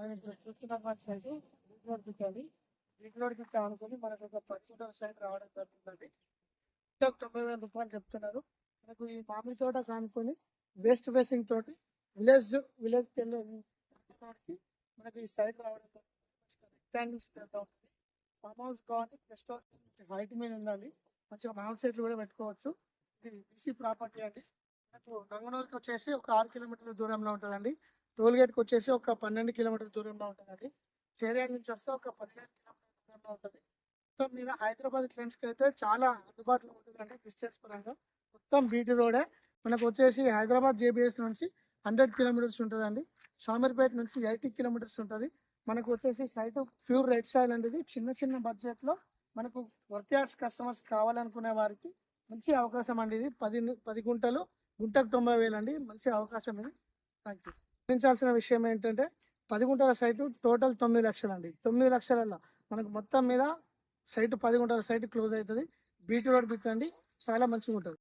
మనం ఇప్పుడు చూస్తున్న అయితే రిజర్వ్ పెట్టాలి. రిజర్వ్కి కావాల్సింది మనకు ఒక పర్టికులర్ సైడ్ రావడం జరుగుతుంది. ఇంకొక 90,000 రూపాయలు చెప్తున్నారు. మనకు ఈ మామిడి తోట కానుకొని వేస్ట్ ఫేసింగ్ తోటి విలేజ్ విలేజ్ మనకి ఈ సైడ్ రావడం రెక్టాంగిల్స్ ఉంటుంది. ఫామ్ హౌస్ కావాలి, గెస్ట్ హౌస్ హైట్ మీద ఉండాలి. మంచిగా మామిడి చెట్లు కూడా పెట్టుకోవచ్చు. ఇది బీసీ ప్రాపర్టీ అండి. మనకు నంగనూరుకి వచ్చేసి ఒక 6 కిలోమీటర్ల దూరంలో ఉంటుందండి. టోల్ గేట్కి వచ్చేసి ఒక 12 కిలోమీటర్ల దూరంలో ఉంటుందండి. చేరియాల నుంచి వస్తే ఒక 15 కిలోమీటర్ల దూరంలో ఉంటుంది. మొత్తం మీద హైదరాబాద్ ఫ్రెండ్స్కి అయితే చాలా అందుబాటులో ఉంటుందండి డిస్టెన్స్ పరంగా. మొత్తం బీటీ రోడే. మనకు వచ్చేసి హైదరాబాద్ జేబీఎస్ నుంచి 100 కిలోమీటర్స్ ఉంటుందండి. షామీర్పేట నుంచి 80 కిలోమీటర్స్ ఉంటుంది. మనకు వచ్చేసి సైట్ ప్యూర్ రెడ్ సాయిల్ అనేది చిన్న చిన్న బడ్జెట్లో మనకు వర్క్ కస్టమర్స్ కావాలనుకునే వారికి మంచి అవకాశం అండి. ఇది 10 గుంటలు, గుంటకు 90,000 అండి. మంచి అవకాశం ఇది. Thank you. గమనించాల్సిన విషయం ఏంటంటే 10 గుంటల సైటు టోటల్ 9 లక్షలు అండి. 9 లక్షలలో మనకు మొత్తం మీద సైట్ 10 గుంటల సైట్ క్లోజ్ అవుతుంది. బీటీ రోడ్ బిట్ అండి. చాలా మంచిగా ఉంటుంది.